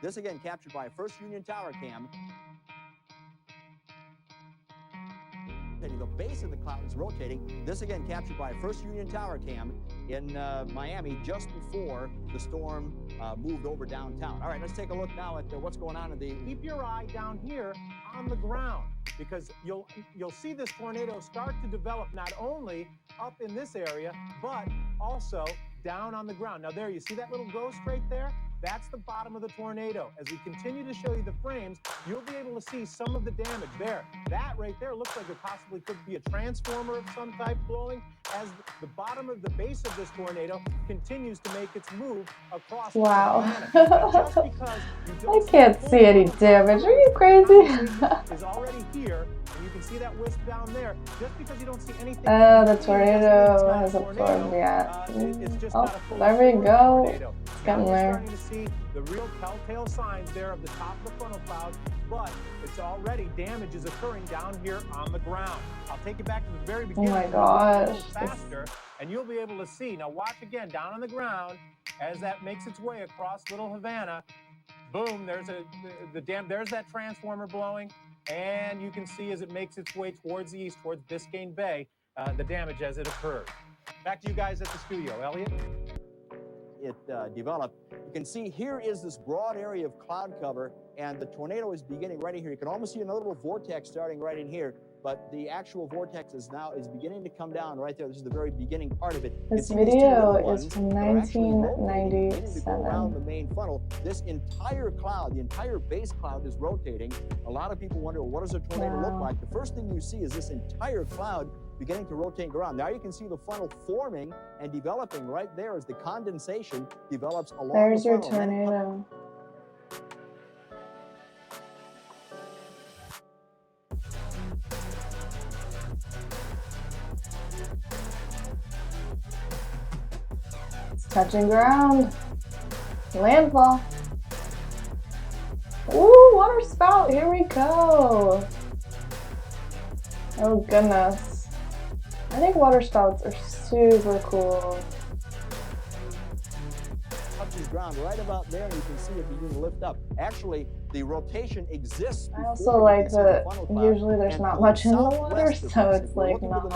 This again captured by a First Union Tower cam. The base of the cloud is rotating. This again captured by a First Union Tower cam in Miami just before the storm moved over downtown. All right, let's take a look now at what's going on in the... Keep your eye down here on the ground, because you'll see this tornado start to develop not only up in this area, but also down on the ground. Now there, you see that little ghost right there? That's the bottom of the tornado. As we continue to show you the frames, you'll be able to see some of the damage there. That right there looks like it possibly could be a transformer of some type blowing as the bottom of the base of this tornado continues to make its move across. Wow. Just because I can't see any damage. Are you crazy? is already here, and you can see that wisp down there. Just because you don't see anything. The tornado hasn't formed yet. Oh, there we go. It's getting there. Starting to see the real telltale signs there of the top of the funnel cloud, but it's already damage is occurring down here on the ground. I'll take you back to the very beginning. Oh my gosh. Faster, and you'll be able to see. Now watch again down on the ground as that makes its way across Little Havana. Boom, there's there's that transformer blowing, and you can see as it makes its way towards the east, towards Biscayne Bay, the damage as it occurs. Back to you guys at the studio. Elliot? It developed. You can see here is this broad area of cloud cover, and the tornado is beginning right in here. You can almost see another little vortex starting right in here, but the actual vortex is beginning to come down right there. This is the very beginning part of it. This video is from 1997. Around the main funnel, this entire cloud, the entire base cloud is rotating. A lot of people wonder, well, what does a tornado look like? The first thing you see is this entire cloud beginning to rotate around. Now you can see the funnel forming and developing right there as the condensation develops along There's the your funnel. tornado. It's touching ground. Landfall. Ooh, water spout. Here we go. Oh goodness. I think water spouts are super cool. Touches ground right about there, and you can see it begin to lift up. Actually, the rotation exists. I also like that usually there's not much in the water, so it's like not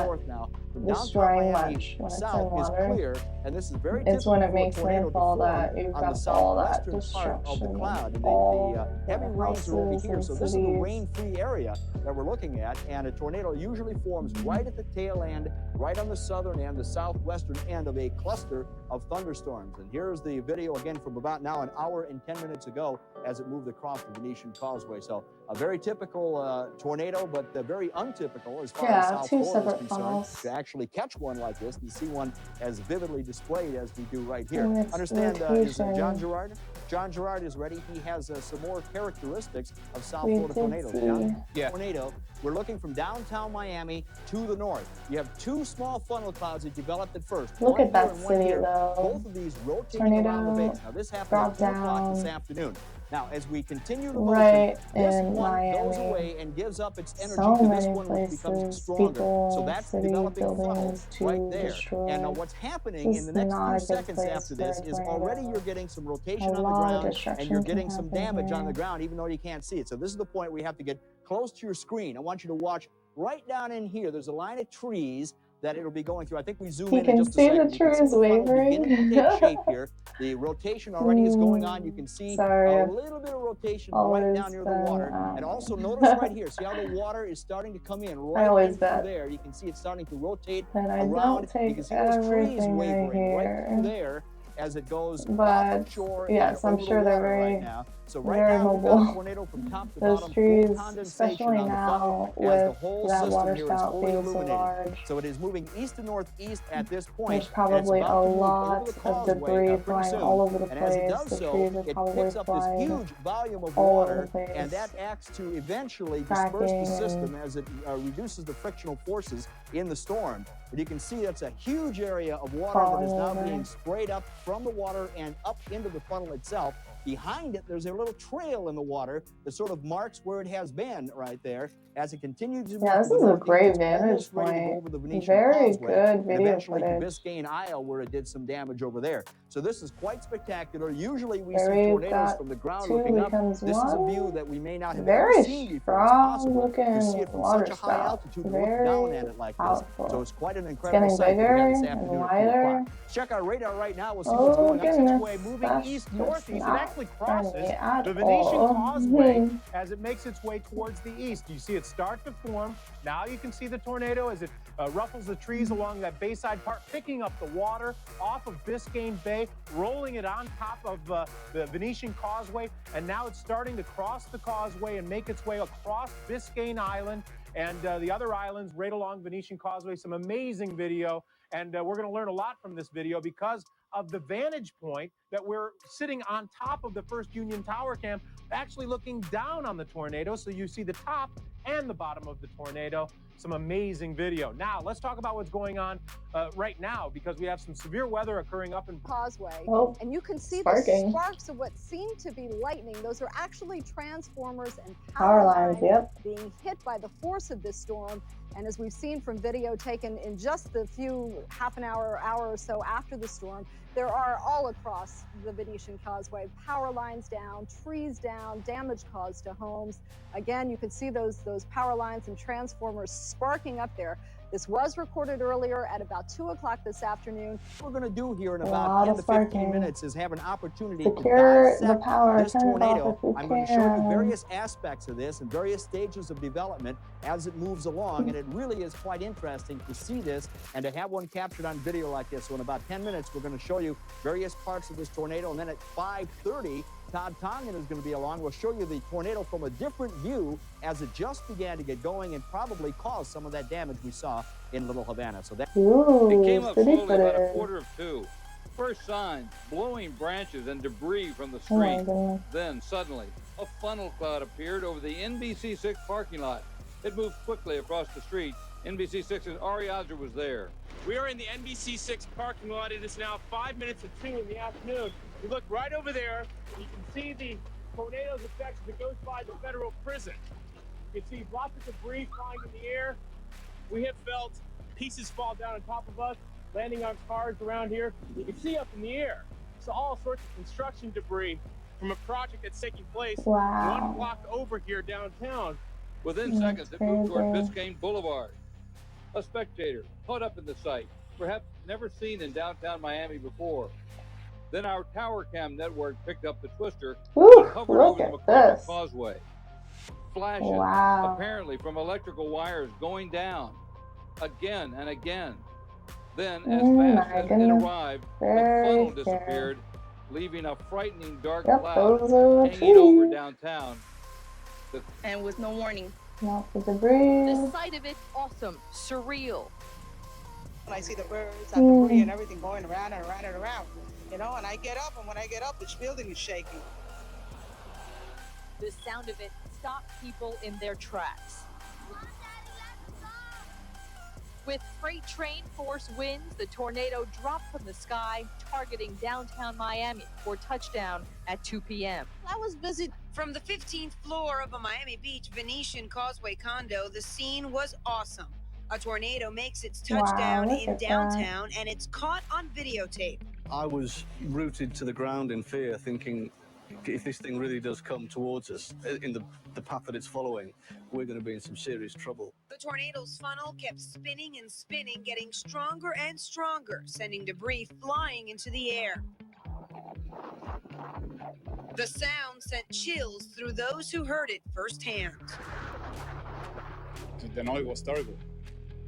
destroying much when it's in water. And this is very it's when it makes landfall that you've got all that destruction. All the heavy rains are over here, so this is the rain-free area that we're looking at, and a tornado usually forms right at the tail end, right on the southern and the southwestern end of a cluster of thunderstorms. And here's the video again from about now an hour and 10 minutes ago as it moved across the Venetian Causeway. So a very typical tornado, but very untypical as far as South Florida is concerned to actually catch one like this and see one as vividly displayed as we do right here. Understand, is John Gerard? John Gerard is ready. He has some more characteristics of South Florida tornadoes. John? Yeah. Tornado. We're looking from downtown Miami to the north. You have two small funnel clouds that developed at first. Look at that city, though. Both of these rotating around the base. Now, this happened at 2 o'clock this afternoon. Now, as we continue to motion, this one goes away and gives up its energy to this one, which becomes stronger. So that's the developing funnel right there. And now what's happening in the next few seconds after this is already you're getting some rotation on the ground and you're getting some damage on the ground, even though you can't see it. So this is the point where you have to get close to your screen. I want you to watch right down in here. There's a line of trees that it'll be going through. I think we zoom in just a second. You can see the trees wavering. Beginning to take shape here. The rotation already is going on. You can see a little bit of rotation right down near the water. And also notice right here, see how the water is starting to come in right through there. You can see it's starting to rotate around. You can see those trees wavering right through there as it goes offshore. Yes, I'm sure they're very So right now, mobile. Tornado from top to Those bottom, trees, condensation especially on the now funnel as the with whole that system water here is spout fully being so illuminated. large. So it is moving east to northeast at this point. There's probably a lot of debris pretty flying soon. all over the And as it place. does The so, trees are it probably picks up this flying huge volume of all water, over the place. and that acts to eventually disperse the Cracking system as it reduces the frictional forces in the storm. But you can see that's a huge area of water that is now being sprayed up from the water and up into the funnel itself. behind it, there's a little trail in the water that sort of marks where it has been right there. As it continues to move Yeah, this to is the a northeast, great it's vantage almost ready to go point. over the Venetian Very Causeway, good and video eventually to footage. Biscayne Isle, where it did some damage over there. So this is quite spectacular. Usually we see We've tornadoes got from the ground 2 looking up. becomes This is a 1. view that we may not have ever Very seen before. It's strong possible looking to see it from water such a high spout. altitude and Very look down at it like this. powerful. So it's quite an It's incredible getting sight that we had bigger this and afternoon at 2 wider. o'clock. Check our radar right now. We'll see Oh what's going on. goodness, Its way moving that's east-northeast. It not actually friendly crosses at the Venetian all. Causeway as it makes its way towards the east. You see it start to form. Now you can see the tornado as it ruffles the trees along that bayside part, picking up the water off of Biscayne Bay, rolling it on top of the Venetian Causeway, and now it's starting to cross the causeway and make its way across Biscayne Island and the other islands right along Venetian Causeway. Some amazing video, and we're going to learn a lot from this video because of the vantage point that we're sitting on top of the First Union Tower Cam, actually looking down on the tornado, so you see the top and the bottom of the tornado. Some amazing video. Now, let's talk about what's going on right now, because we have some severe weather occurring up in Causeway, and you can see sparking. the sparks of what seem to be lightning. Those are actually transformers and Power lines, yep. being hit by the force of this storm. And as we've seen from video taken in just the few half an hour or so after the storm, there are all across the Venetian Causeway power lines down, trees down, damage caused to homes. Again, you can see those power lines and transformers sparking up there. This was recorded earlier at about 2 o'clock this afternoon. What we're going to do here in about 10 to 15 minutes is have an opportunity to secure the dissect power, this turn it off tornado. if you I'm going to show you can. various aspects of this and various stages of development as it moves along, and it really is quite interesting to see this and to have one captured on video like this. So in about 10 minutes, we're going to show you various parts of this tornado, and then at 5:30, Todd Tongan is going to be along. We'll show you the tornado from a different view as it just began to get going and probably caused some of that damage we saw in Little Havana. So that it came up city slowly about footage. 1:45. First signs, blowing branches and debris from the Oh my street. goodness. Then suddenly, a funnel cloud appeared over the NBC6 parking lot. It moved quickly across the street. NBC6's Ari Azer was there. We are in the NBC6 parking lot. It is now 5 minutes to 2 in the afternoon. You look right over there, and you can see the tornado's effects as it goes by the federal prison. You can see lots of debris flying in the air. We have felt pieces fall down on top of us, landing on cars around here. You can see up in the air. So all sorts of construction debris from a project that's taking place Wow. 1 block over here downtown. Within That's seconds, it moved toward crazy. Biscayne Boulevard. A spectator caught up in the sight, perhaps never seen in downtown Miami before. Then our Tower Cam network picked up the twister Woo, and hovered look over the at MacArthur this. Causeway. Flashes, Wow. apparently from electrical wires going down again and again. Then, as Oh fast my as it goodness. arrived, the Very funnel scary. disappeared, leaving a frightening dark Yep, cloud those are the hanging over trees. downtown. And with no warning. Lots of debris. The sight of it, awesome, surreal. When I see the birds and debris and everything going around and around and around, you know, and I get up, and when I get up, this building is shaking. The sound of it stopped people in their tracks. With freight train force winds, the tornado dropped from the sky, targeting downtown Miami for touchdown at 2 p.m. I was busy. From the 15th floor of a Miami Beach Venetian Causeway condo, the scene was awesome. A tornado makes its touchdown look in at that. downtown, and it's caught on videotape. I was rooted to the ground in fear, thinking if this thing really does come towards us in the path that it's following, we're going to be in some serious trouble. The tornado's funnel kept spinning and spinning, getting stronger and stronger, sending debris flying into the air. The sound sent chills through those who heard it firsthand. The noise was terrible.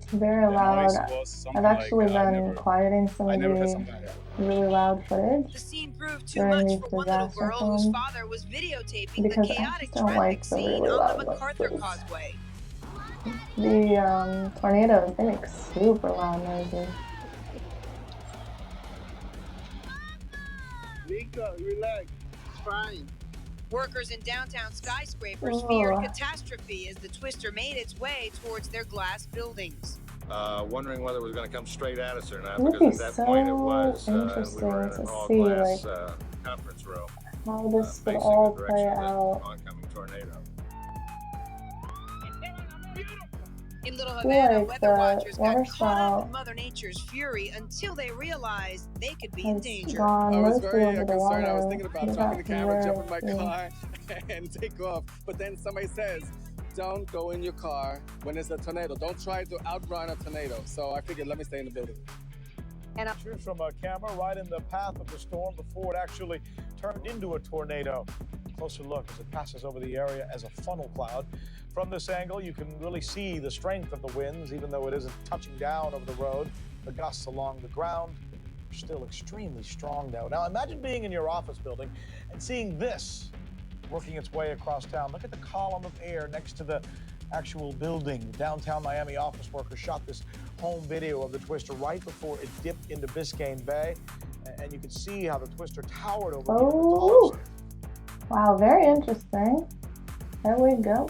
Very The loud. noise was something I've actually like, been quieting some I of never had the something like that. really loud footage The scene proved too during much these for one little disaster girl whose films father was videotaping the because I chaotic just don't traffic like the scene really on loud the MacArthur noises. Causeway. The tornadoes, they make super loud noises. Nico, relax. It's fine. Workers in downtown skyscrapers Oh. feared catastrophe as the twister made its way towards their glass buildings. Wondering whether it was going to come straight at us or not, It would because be at that point it so was, we interesting were in to an see, all-glass like, conference room. how this would facing all the play direction of out. the oncoming tornado. In Little I feel Havana, like weather the watchers got water caught up spout in Mother Nature's fury until they realized they could be in has danger. gone I was mostly very over the concerned. I was water. thinking about You dropping got the camera, very jump in my few. car, and take off. But then somebody says, don't go in your car when there's a tornado. Don't try to outrun a tornado. So I figured, let me stay in the building. And Pictures from a camera right in the path of the storm before it actually turned into a tornado. Closer look as it passes over the area as a funnel cloud. From this angle, you can really see the strength of the winds, even though it isn't touching down over the road. The gusts along the ground are still extremely strong now. Now imagine being in your office building and seeing this working its way across town. Look at the column of air next to the actual building. The downtown Miami office workers shot this home video of the twister right before it dipped into Biscayne Bay. And you can see how the twister towered over even the tallest. Wow, very interesting. There we go.